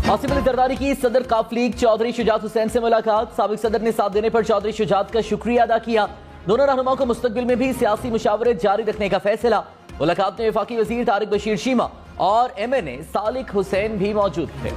आसिफ अली जरदारी की सदर काफ लीग चौधरी शुजात हुसैन से मुलाकात। साबिक सदर ने साथ देने पर चौधरी शुजात का शुक्रिया अदा किया। दोनों रहनुमाओं को मुस्तकबिल में भी सियासी मुशावरत जारी रखने का फैसला। मुलाकात में वफाकी वजीर तारिक बशीर शीमा और MNA सालिक हुसैन भी मौजूद थे।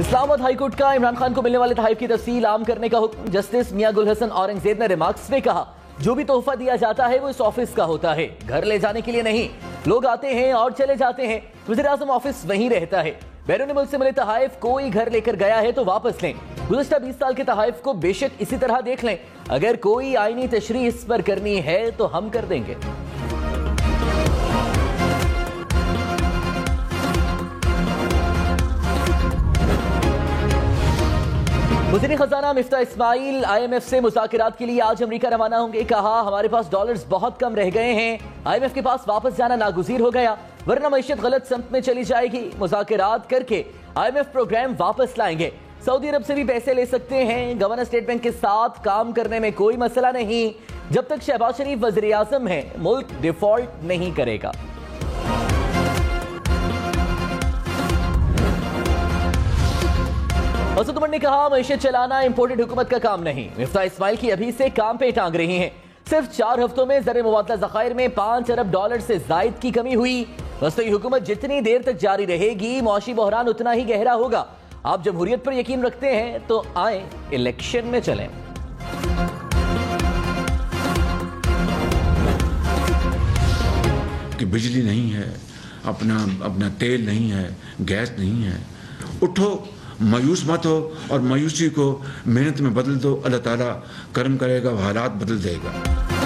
इस्लामाबाद हाईकोर्ट का इमरान खान को मिलने वाले तहफ़ की तफसील आम करने का हुक्म। जस्टिस मियां गुल हसन औरंगजेब ने रिमार्क्स में कहा, जो भी तोहफा दिया जाता है वो इस ऑफिस का होता है, घर ले जाने के लिए नहीं। लोग आते हैं और चले जाते हैं, वज़ीर आज़म ऑफिस वहीं रहता है। बैरून मुल्क से मिले तहफ़ कोई घर लेकर गया है तो वापस लें। गुज़श्ता 20 साल के तहफ़ को बेशक इसी तरह देख लें। अगर कोई आईनी तशरीह इस पर करनी है तो हम कर देंगे। वज़ीर खजाना मिफ्ता इस्माइल IMF से मुज़ाकरात के लिए आज अमेरिका रवाना होंगे। कहा, हमारे पास डॉलर्स बहुत कम रह गए हैं, IMF के पास वापस जाना नागुज़ीर हो गया, वरना मईशत गलत समत में चली जाएगी। मुज़ाकरात करके IMF प्रोग्राम वापस लाएंगे। सऊदी अरब से भी पैसे ले सकते हैं। गवर्नर स्टेट बैंक के साथ काम करने में कोई मसला नहीं। जब तक शहबाज शरीफ वज़ीर आज़म है, मुल्क डिफॉल्ट नहीं करेगा। मसूद उमर ने कहा, मईशत चलाना इंपोर्टेड हुकूमत का काम नहीं। मिफ्ता इस्माइल की अभी से काम पे टांग रही हैं। सिर्फ 4 हफ्तों में ज़र मुबादला ज़खायर में 5 अरब डॉलर से जायद की कमी हुई। वस्तई हुकूमत जितनी देर तक जारी रहेगी, मुआशी बहरान उतना ही गहरा होगा। आप जमहूरियत पर यकीन रखते हैं तो आए इलेक्शन में चलें। कि बिजली नहीं है, अपना तेल नहीं है, गैस नहीं है, उठो, मायूस मत हो और मायूसी को मेहनत में बदल दो। अल्लाह ताला करम करेगा, हालात बदल देगा।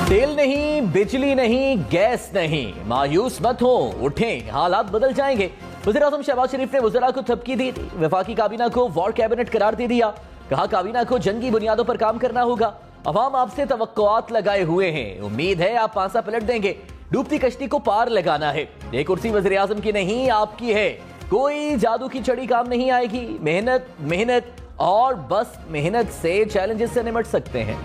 तेल नहीं, बिजली नहीं, गैस नहीं, मायूस मत हो, उठें, हालात बदल जाएंगे। वज़ीर आज़म शहबाज शरीफ ने वज़रा को थपकी दी। वफाकी काबीना को वॉर कैबिनेट करार दे दिया। कहा, काबीना को जंगी बुनियादों पर काम करना होगा। अवाम आपसे तवक्कुआत लगाए हुए हैं, उम्मीद है आप पांसा पलट देंगे। डूबती कश्ती को पार लगाना है। ये कुर्सी वज़ीर आज़म की नहीं, आपकी है। कोई जादू की छड़ी काम नहीं आएगी। मेहनत मेहनत और बस मेहनत से चैलेंजेस से निपट सकते हैं।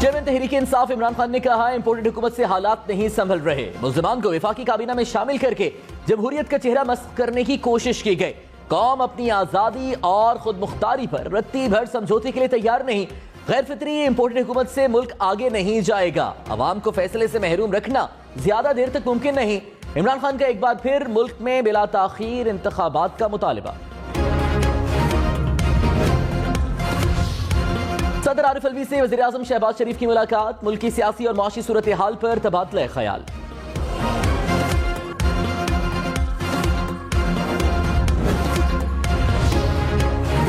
चेयरमैन तहरीक इंसाफ इमरान खान ने कहा, इंपोर्टेड हुकूमत से हालात नहीं संभल रहे। मुल्ज़िमान को वफाकी काबीना में शामिल करके जमहूरियत का चेहरा मस्त करने की कोशिश की गई। कौम अपनी आजादी और खुद मुख्तारी पर रत्ती भर समझौते के लिए तैयार नहीं। गैर फितरी इंपोर्टेड हुकूमत से मुल्क आगे नहीं जाएगा। अवाम को फैसले से महरूम रखना ज्यादा देर तक मुमकिन नहीं। इमरान खान का एक बार फिर मुल्क में बिला ताखीर इंतखाबात का मुतालिबा। सदर आरिफ अलवी से वज़ीर आज़म शहबाज शरीफ की मुलाकात। मुल्क की सियासी और माशी सूरत हाल पर तबादला ख्याल।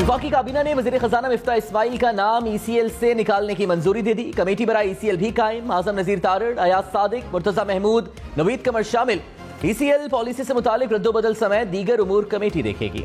वफाकी काबीना ने वज़ीर खजाना मिफ्ता इस्माइल का नाम ECL से निकालने की मंजूरी दे दी। कमेटी बराए ECL भी कायम। आज़म नज़ीर तारड़, अयाज सादिक, मुर्तज़ा महमूद, नवीद कमर शामिल। ECL पॉलिसी से मुतालिक रद्दोबदल समेत दीगर उमूर कमेटी देखेगी।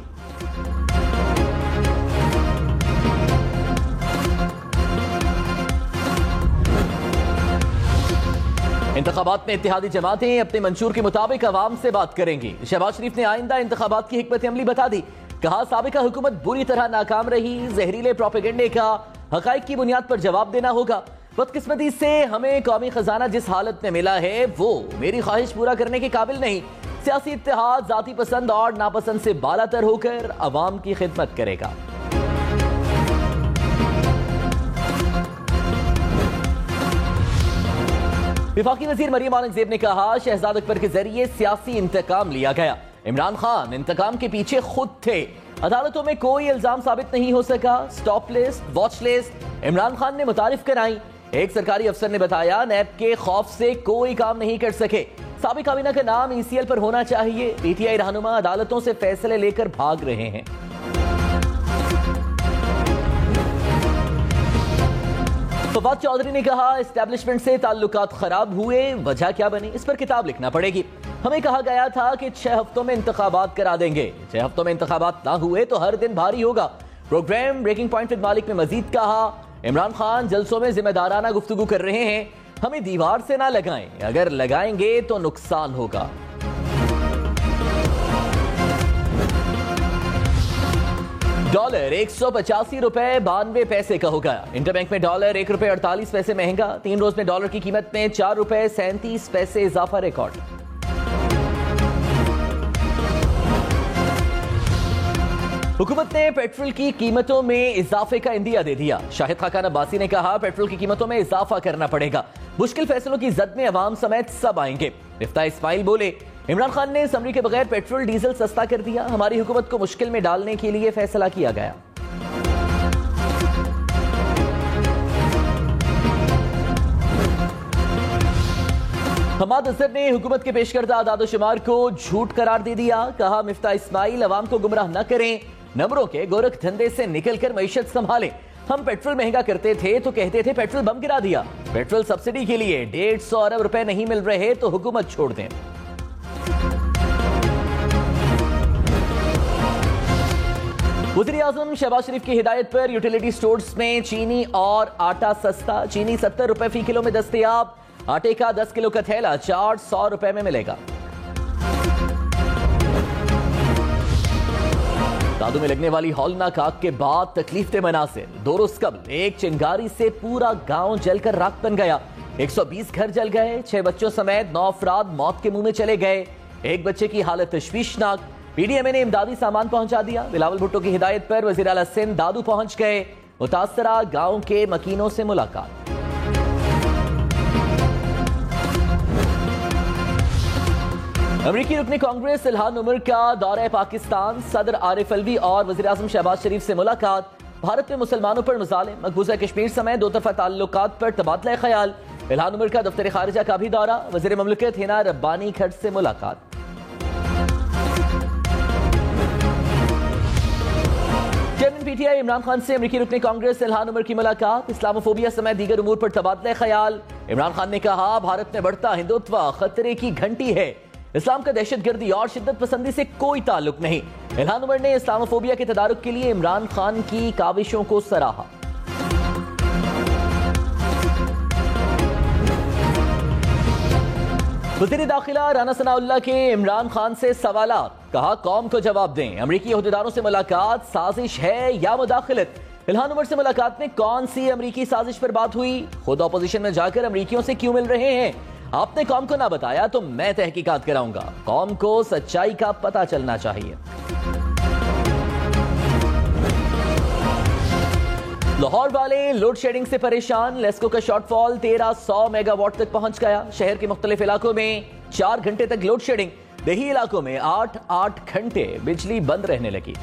इंतखाबात में इत्तेहादी जमातें अपने मंशूर के मुताबिक अवाम से बात करेंगी। शहबाज शरीफ ने आइंदा इंतखाबात की हिकमत अमली बता दी। कहा, साबिका हुकूमत बुरी तरह नाकाम रही। जहरीले प्रोपेगेंडे का हकाइक की बुनियाद पर जवाब देना होगा। बदकिस्मती से हमें कौमी खजाना जिस हालत में मिला है वो मेरी ख्वाहिश पूरा करने के काबिल नहीं। सियासी इत्तेहाद जाती पसंद और नापसंद से बालातर होकर अवाम की खिदमत करेगा। वफाकी वजीर मरियम औरंगजेब ने कहा, शहजाद अकबर के जरिए सियासी इंतकाम लिया गया। इमरान खान इंतकाम के पीछे खुद थे। अदालतों में कोई इल्जाम साबित नहीं हो सका। Stop list, watch list Imran Khan ने मुतारिफ कराई। एक सरकारी अफसर ने बताया, नैब के खौफ से कोई काम नहीं कर सके। साबिक काबीना का नाम ECL पर होना चाहिए। PTI रहनुमा अदालतों से फैसले लेकर भाग रहे हैं। फवाद चौधरी ने कहा, एस्टेब्लिशमेंट से ताल्लुकात खराब हुए, वजह क्या बनी इस पर किताब लिखना पड़ेगी। हमें कहा गया था कि 6 हफ्तों में इंतखाबात करा देंगे। 6 हफ्तों में इंतखाबात ना हुए तो हर दिन भारी होगा। प्रोग्राम ब्रेकिंग पॉइंट विद मालिक में मजीद कहा, इमरान खान जलसों में जिम्मेदाराना गुफ्तगू कर रहे हैं। हमें दीवार से ना लगाएं, अगर लगाएंगे तो नुकसान होगा। डॉलर 185 रुपए 92 पैसे का होगा। इंटरबैंक में डॉलर 1 रुपए 48 पैसे महंगा। 3 रोज में डॉलर की कीमत में 4 रुपए 37 पैसे इजाफा रिकॉर्ड। हुकूमत ने पेट्रोल की कीमतों में इजाफे का इंदिया दे दिया। शाहिद खाकान अब्बासी ने कहा पेट्रोल की कीमतों में इजाफा करना पड़ेगा। मुश्किल फैसलों की जद में अवाम समेत सब आएंगे। मिफ्ता इस्माइल बोले इमरान खान ने समरी के बगैर पेट्रोल डीजल सस्ता कर दिया। हमारी हुकूमत को मुश्किल में डालने के लिए फैसला किया गया। हमाद अजहर ने हुकूमत के पेश करदा आदाद-ओ-शुमार को झूठ करार दे दिया। कहा मिफ्ता इस्माइल अवाम को गुमराह न करें, नंबरों के गोरख धंधे से निकलकर मईशत संभालें। हम पेट्रोल महंगा करते थे तो कहते थे पेट्रोल बम गिरा दिया। पेट्रोल सब्सिडी के लिए 150 अरब रुपए नहीं मिल रहे तो हुकूमत छोड़ दें। वज़ीर-ए-आज़म शहबाज शरीफ की हिदायत पर यूटिलिटी स्टोर्स में चीनी और आटा सस्ता। चीनी 70 रुपए फी किलो में दस्तयाब। आटे का 10 किलो का थैला 400 रुपए में मिलेगा। दादू में लगने वाली हौलनाक आग के बाद तकलीफ दे मनासिर। 2 रोज कबल एक चिंगारी से पूरा गांव जलकर राख बन गया। 120 घर जल गए। 6 बच्चों समेत 9 अफराद मौत के मुंह में चले गए। एक बच्चे की हालत तशवीशनाक। पीडीएमए ने इमदादी सामान पहुंचा दिया। बिलावल भुट्टो की हिदायत पर वजीर आला सिंध दादू पहुंच गए। मुतासरा गांव के मकीनों से मुलाकात। अमरीकी रुकने कांग्रेस इल्हान उमर का दौरा पाकिस्तान। सदर आरिफ अलवी और वज़ीर आज़म शहबाज शरीफ से मुलाकात। भारत में मुसलमानों पर मज़ालिम, मकबूजा कश्मीर समेत 2 तरफ़ा ताल्लुकात पर तबादला ख्याल। इल्हान उमर का दफ्तर खारिजा का भी दौरा। वज़ीर ममलकत हिना रब्बानी खट से मुलाकात। चेयरमैन पीटीआई इमरान खान से अमरीकी रुकने कांग्रेस इल्हान उमर की मुलाकात। इस्लामोफोबिया समेत दीगर उमूर पर तबादला ख्याल। इमरान खान ने कहा भारत में बढ़ता हिंदुत्व खतरे की घंटी है। इस्लाम का दहशतगर्दी और शिद्दत पसंदी से कोई ताल्लुक नहीं। इल्हान उमर ने इस्लामोफोबिया के तदारुक के लिए इमरान खान की काविशों को सराहा। वज़ीर दाखिला राना सनाउल्लाह के इमरान खान से सवालात। कहा कौम को जवाब दें। अमरीकी अहदेदारों से मुलाकात साजिश है या मुदाखिलत। इल्हान उमर से मुलाकात में कौन सी अमरीकी साजिश पर बात हुई। खुद अपोजिशन में जाकर अमरीकियों से क्यों मिल रहे हैं। आपने कौम को ना बताया तो मैं तहकीकात कराऊंगा। कौम को सच्चाई का पता चलना चाहिए। लाहौर वाले लोड शेडिंग से परेशान। लेस्को का शॉर्टफॉल 1300 मेगावाट तक पहुंच गया। शहर के मुख्तलिफ इलाकों में 4 घंटे तक लोड शेडिंग। देही इलाकों में 8-8 घंटे बिजली बंद रहने लगी।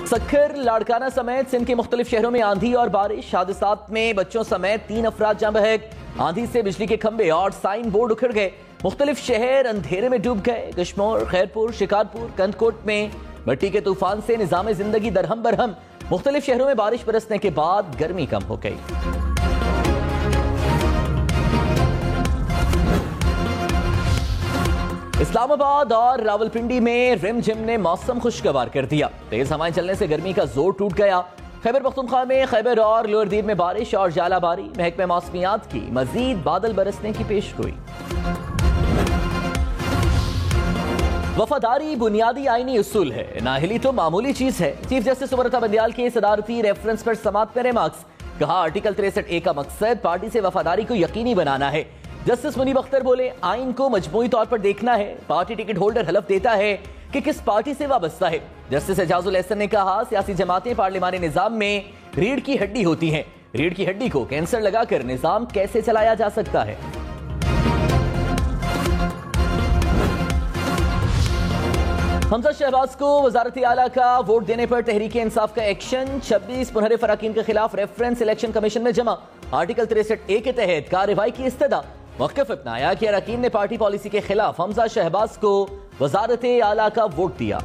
सक्खर, लाड़काना समेत सिंध के मुख्तलिफ शहरों में आंधी और बारिश। हादसात में बच्चों समेत 3 अफराद जाँ बहक। आंधी से बिजली के खंभे और साइन बोर्ड उखड़ गए। मुख्तलिफ शहर अंधेरे में डूब गए। कश्मोर, खैरपुर, शिकारपुर, कंदकोट में मिट्टी के तूफान से निजाम जिंदगी दरहम बरहम। मुख्तलिफ शहरों में बारिश बरसने के बाद गर्मी कम हो गई। इस्लामाबाद और रावलपिंडी में रिमझिम ने मौसम खुशगवार कर दिया। तेज हवाएं चलने से गर्मी का जोर टूट गया। खैबर पख्तूनख्वा में खैबर और लोअर दीब में बारिश और जालाबारी। महकमे मौसमियात की मजीद बादल बरसने की पेशगोई। वफादारी बुनियादी आईनी उसूल है, नाहिली तो मामूली चीज है। चीफ जस्टिस सुब्रता बंदयाल के सदारती रेफरेंस पर समात में रिमार्क्स। कहा आर्टिकल 63A का मकसद पार्टी से वफादारी को यकीनी बनाना है। जस्टिस मुनीब अख्तर बोले आइन को मजमूई तौर पर देखना है। पार्टी टिकट होल्डर हलफ देता है कि किस पार्टी से वाबस्ता है। जस्टिस एजाजुल एहसन ने कहा सियासी जमातें पार्लिमानी निजाम में रीढ़ की हड्डी होती हैं। रीढ़ की हड्डी को कैंसर लगाकर निजाम कैसे चलाया जा सकता है। हमजा शहबाज को वजारती आला का वोट देने पर तहरीके इंसाफ का एक्शन। 26 मुनहरिफ अराकीन के खिलाफ रेफरेंस इलेक्शन कमीशन में जमा। आर्टिकल 63A के तहत कार्रवाई की इस्तदा। मौक़िफ़ अपनाया कि अराकीन ने पार्टी पॉलिसी के खिलाफ हमजा शहबाज को वजारती आला का वोट दिया।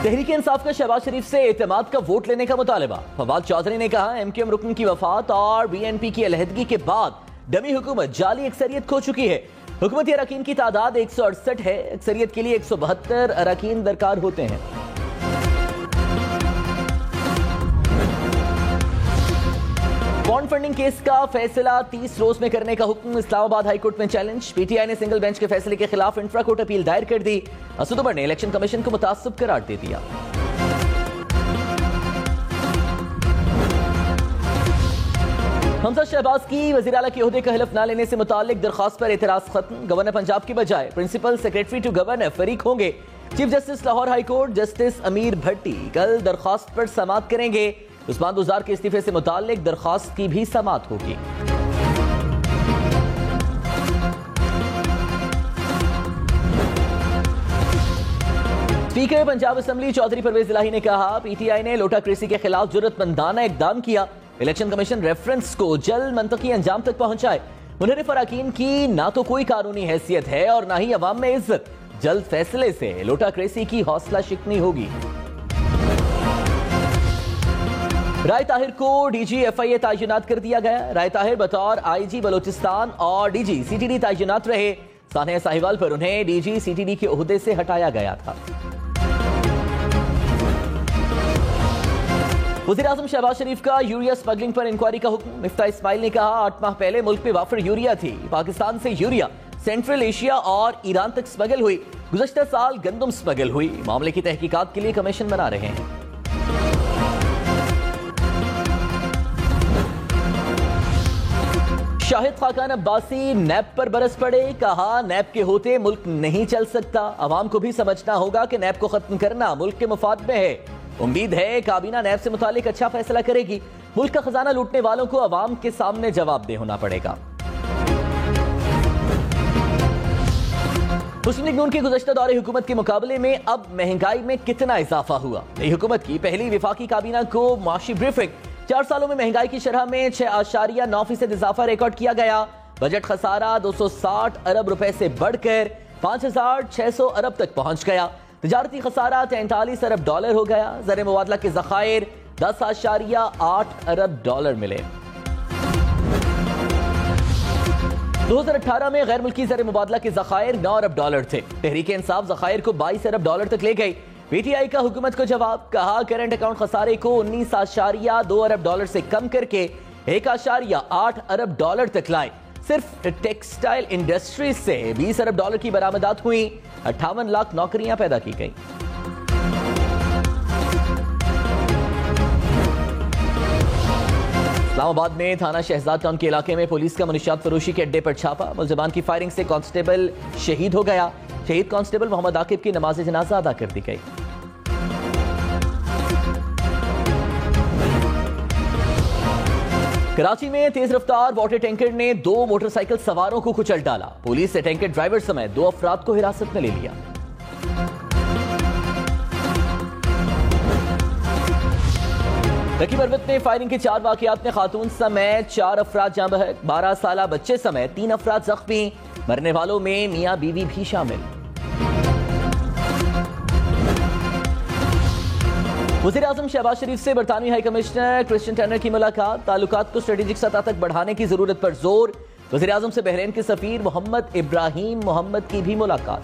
तहरीके इंसाफ का शहबाज शरीफ से एतमाद का वोट लेने का मुतालबा। फवाद चौधरी ने कहा MQM रुकन की वफात और BNP की अलहदगी के बाद डमी हुकूमत जाली अक्सरियत खो चुकी है। हुकूमती अराकीन की तादाद 168 है। अक्सरियत के लिए 172 अराकीन दरकार होते हैं। बॉन्ड फंडिंग केस का फैसला 30 रोज में करने का हुक्म इस्लामाबाद हाईकोर्ट में चैलेंज। पीटीआई ने सिंगल बेंच के फैसले के खिलाफ इंफ्रा कोर्ट अपील दायर कर दी। असद उमर ने इलेक्शन कमीशन को मुतासिब करार दे दिया। हमजा शहबाज की वज़ीर आला के ओहदे का हलफ न लेने से मुताल्लिक दरखास्त पर एतराज खत्म। गवर्नर पंजाब की बजाय प्रिंसिपल सेक्रेटरी टू गवर्नर फरीक होंगे। Chief justice Lahore high court justice अमीर भट्टी कल दरखास्त पर समाअत करेंगे। उस्मान दुजार के इस्तीफे से मुताल्लिक दरखास्त की भी समाअत होगी। स्पीकर पंजाब असेंबली चौधरी परवेज इलाही ने कहा, पीटीआई ने लोटाक्रेसी के खिलाफ जुर्रतमंदाना इकदाम किया। इलेक्शन कमीशन रेफरेंस को जल्द मंतकी अंजाम तक पहुंचाए। मुनहरिफ अराकीन की ना तो कोई कानूनी हैसियत है और ना ही अवाम में इज्जत। जल्द फैसले से लोटाक्रेसी की हौसला शिकनी होगी। राय ताहिर को डीजी एफआईए तैनात कर दिया गया। राय ताहिर बतौर आईजी बलोचिस्तान और डीजी सीटीडी तैनात रहे। सानिया साहिवाल पर उन्हें डीजी सीटीडी के ओहदे से हटाया गया था। वज़ीर-ए-आज़म शहबाज शरीफ का यूरिया स्मगलिंग पर इंक्वायरी का हुक्म। मिफ्ता इस्माइल ने कहा, 8 माह पहले मुल्क में वाफर यूरिया थी। पाकिस्तान से यूरिया सेंट्रल एशिया और ईरान तक स्मगल हुई। गुज़श्ता साल गंदम स्मगल हुई। मामले की तहकीकात के लिए कमीशन बना रहे हैं। शाहिद खाकान अब्बासी नैब पर बरस पड़े। कहा, नैब के होते मुल्क नहीं चल सकता। अवाम को भी समझना होगा कि नैब को खत्म करना मुल्क के मुफाद में है। उम्मीद है काबीना नैब से मुतालिक अच्छा फैसला करेगी। मुल्क का खजाना लूटने वालों को अवाम के सामने जवाबदेह होना पड़ेगा। मुस्लिम लीग नून के गुज़श्ता दौरे हुकूमत के मुकाबले में अब महंगाई में कितना इजाफा हुआ। नई हुकूमत की पहली विफाकी काबीना को माशी ब्रीफिंग। 4 सालों में महंगाई की शरह में 6.9% इजाफा रिकॉर्ड किया गया। बजट खसारा 260 अरब रुपए से बढ़कर 5,600 अरब तक पहुंच गया। तिजारती खसारा 43 अरब डॉलर हो गया। ज़र मुबादला के ज़खायर 10.8 अरब डॉलर मिले। 2018 में गैर मुल्की ज़र मुबादला के ज़खायर 9 अरब डॉलर थे। तहरीक इंसाफ ज़खायर को 22 अरब डॉलर तक ले गई। पीटीआई का हुकूमत को जवाब। कहा, करंट अकाउंट खसारे को 19.2 अरब डॉलर से कम करके 1.8 अरब डॉलर तक लाए। सिर्फ टेक्सटाइल इंडस्ट्री से 20 अरब डॉलर की बरामदात हुई। 58 लाख नौकरियां पैदा की गई। इस्लामाबाद में थाना शहजाद टाउन के इलाके में पुलिस का मुनशियात फरोशी के अड्डे पर छापा। मुलजमान की फायरिंग से कांस्टेबल शहीद हो गया। शहीद कांस्टेबल मोहम्मद आकिब की नमाज जनाजा अदा कर दी गई। कराची में तेज रफ्तार वाटर टैंकर ने 2 मोटरसाइकिल सवारों को कुचल डाला। पुलिस ने टैंकर ड्राइवर समेत 2 अफराद को हिरासत में ले लिया। रकीब अरवत में फायरिंग के 4 वाकयात में खातून समेत 4 अफराद जाँ बहक। 12 साल बच्चे समेत 3 अफराद जख्मी। मरने वालों में मियां बीवी भी शामिल। वज़ीर-ए-आज़म शहबाज शरीफ से बरतानवी हाई कमिश्नर क्रिश्चियन टर्नर की मुलाकात। ताल्लुकात को स्ट्रेटेजिक सतह तक बढ़ाने की जरूरत पर जोर। वज़ीर-ए-आज़म से बहरीन के सफीर मोहम्मद इब्राहिम मोहम्मद की भी मुलाकात।